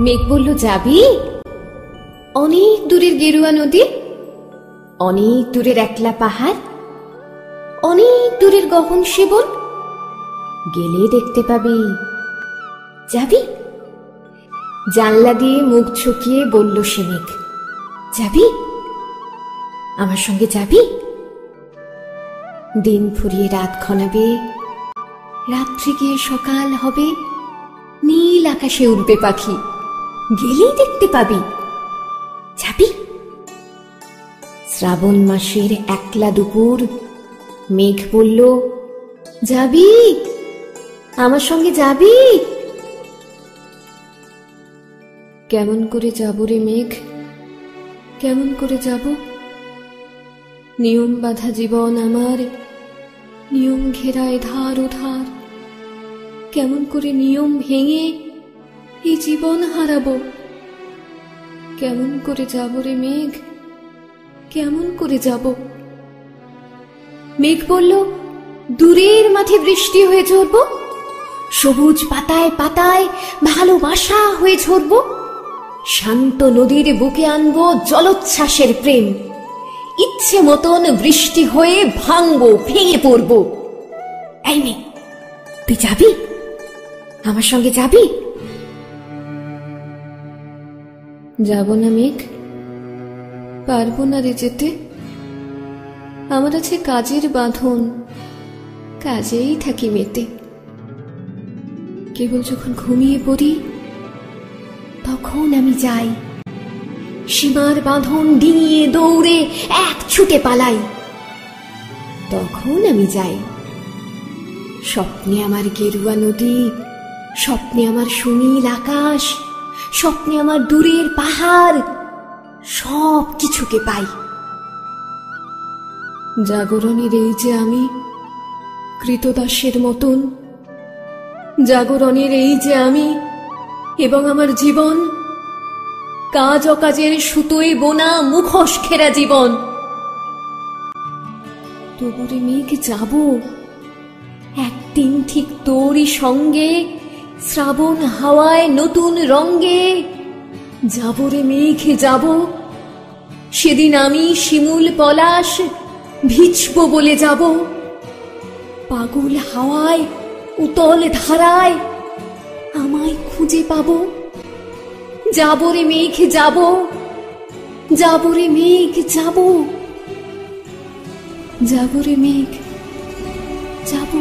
মেঘ বলল, যাবি? অনেক দূরের গেরুয়া নদী, অনেক দূরের একলা পাহাড়, অনেক দূরের গহন সেবন, গেলে দেখতে পাবি। যাবি? জানলা দিয়ে মুখ ছুকিয়ে বলল সে মেঘ, যাবি? আমার সঙ্গে যাবি? দিন ফুরিয়ে রাত ঘনাবে, রাত্রি গিয়ে সকাল হবে, নীল আকাশে উড়বে পাখি, গেলেই দেখতে পাবি। যাবি? শ্রাবণ মাসের একলা দুপুর, মেঘ বলল, যাবি? আমার সঙ্গে যাবি? কেমন করে যাব রে মেঘ, কেমন করে যাব? নিয়ম বাঁধা জীবন আমার, নিয়ম ঘেরায় ধার ও ধার। কেমন করে নিয়ম ভেঙে এই জীবন হারাবো? কেমন করে যাব রে মেঘ, কেমন করে যাব? মেঘ বলল, দূরের মাঠে বৃষ্টি হয়ে ঝরব, সবুজ পাতায় পাতায় ভালোবাসা হয়ে ঝরব, শান্ত নদীর বুকে আনবো জলোচ্ছ্বাসের প্রেম, ইচ্ছে মতন বৃষ্টি হয়ে ভাঙবো, ভেঙে পড়ব। এই মেঘ, তুই যাবি? আমার সঙ্গে যাবি? যাব না মেঘ, পারবো না রে যেতে। আমার আছে কাজের বাঁধন, কাজেই থাকি মেতে। কেবল যখন ঘুমিয়ে পড়ি তখন আমি যাই, সীমার বাঁধন ডিঙিয়ে দৌড়ে এক ছুটে পালাই। তখন আমি যাই। স্বপ্নে আমার গেরুয়া নদী, স্বপ্নে আমার সুনীল আকাশ, স্বপ্নে আমার দূরের পাহাড়, সব কিছুকে পাই। জাগরণের এই যে আমি কৃতদাসের মতন, জাগরণের এই যে আমি এবং আমার জীবন, কাজ অকাজের সুতোয় বোনা মুখোশ ঘেরা জীবন। তবুরে মেঘ যাব, একদিন ঠিক তোরই সঙ্গে, শ্রাবণ হাওয়ায় নতুন রঙ্গে। যাব রে মেঘ যাব, সেদিন আমি শিমুল পলাশ ভিজব বলে যাব। পাগল হাওয়ায় উতল ধারায় আমায় খুঁজে পাবো। যাব রে মেঘ যাব, যাব রে মেঘ যাব, যাব রে মেঘ যাব।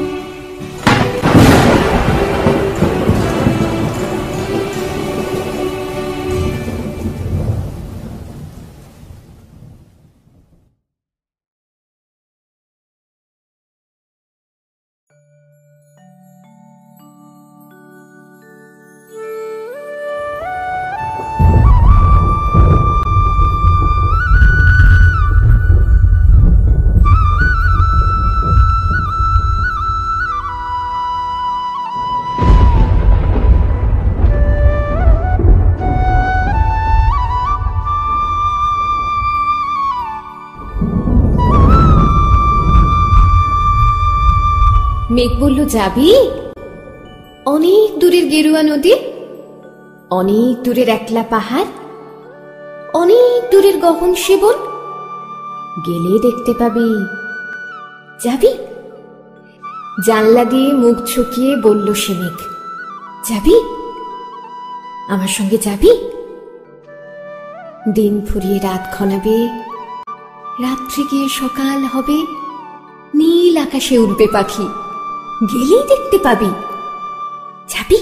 মেঘ বলল, যাবি? অনেক দূরের গেরুয়া নদী, অনেক দূরের একলা পাহাড়, অনেক দূরের গহন সেবন, গেলে দেখতে পাবি। যাবি? জানলা দিয়ে মুখ ছুকিয়ে বলল সে মেঘ, যাবি? আমার সঙ্গে যাবি? দিন ফুরিয়ে রাত ঘনাবে, রাত্রি গিয়ে সকাল হবে, নীল আকাশে উড়বে পাখি, গেলেই দেখতে পাবি। যাবি?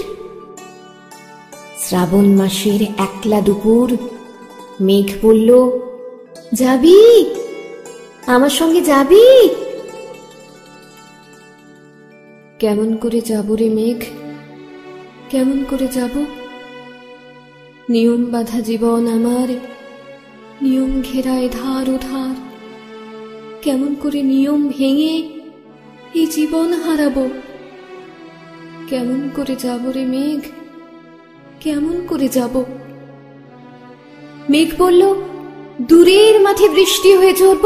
শ্রাবণ মাসের একলা দুপুর, মেঘ বলল, যাবি? আমার সঙ্গে যাবি? কেমন করে যাব রে মেঘ, কেমন করে যাব? নিয়ম বাঁধা জীবন আমার, নিয়ম ঘেরায় ধার ও ধার। কেমন করে নিয়ম ভেঙে এই জীবন হারাবো? কেমন করে যাব রে মেঘ, কেমন করে যাব? মেঘ বলল, দূরের মাঠে বৃষ্টি হয়ে ঝরব,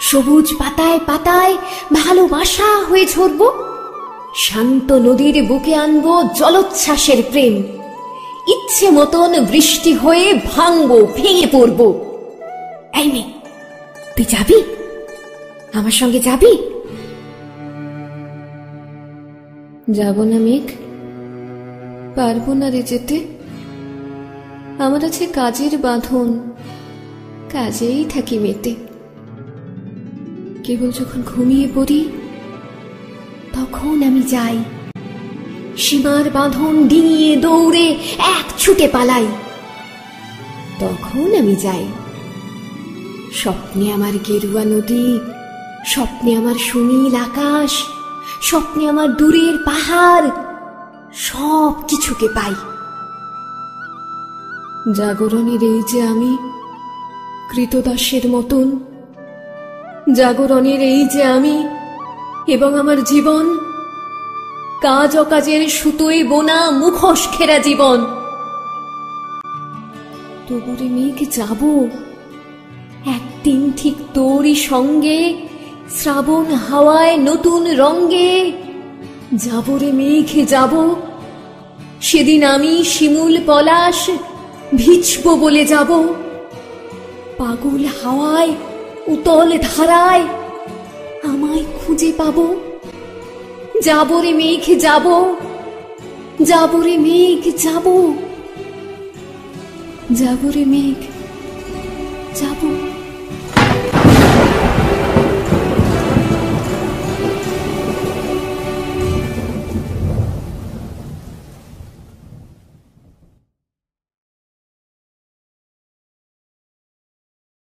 সবুজ পাতায় পাতায় ভালোবাসা হয়ে ঝরব, শান্ত নদীর বুকে আনবো জলোচ্ছ্বাসের প্রেম, ইচ্ছে মতন বৃষ্টি হয়ে ভাঙবো, ভেঙে পড়বো। এই মেয়ে, তুই যাবি? আমার সঙ্গে যাবি? যাব না মেঘ, পারবো না রে যেতে। আমার আছে কাজের বাঁধন, কাজেই থাকি মেতে। কেবল যখন ঘুমিয়ে পড়ি তখন আমি যাই, সীমার বাঁধন ডিঙিয়ে দৌড়ে এক ছুটে পালাই। তখন আমি যাই। স্বপ্নে আমার গেরুয়া নদী, স্বপ্নে আমার সুনীল আকাশ, স্বপ্নে আমার দূরের পাহাড়, সব কিছুকে পাই। জাগরণের এই যে আমি কৃতদাসের মতন, জাগরণের এই যে আমি এবং আমার জীবন, কাজ অকাজের সুতোয় বোনা মুখোশ ঘেরা জীবন। তবুরে মেঘ, যাব একদিন ঠিক তোরই সঙ্গে, শ্রাবণ হাওয়ায় নতুন রঙ্গে। যাব রে মেঘ, যাব। সেদিন আমি শিমুল পলাশ ভিজব বলে যাব। পাগল হাওয়ায় উতল ধারায় আমায় খুঁজে পাবো। যাব রে মেঘ, যাব। যাব রে মেঘ, যাব। যাব রে মেঘ, যাব।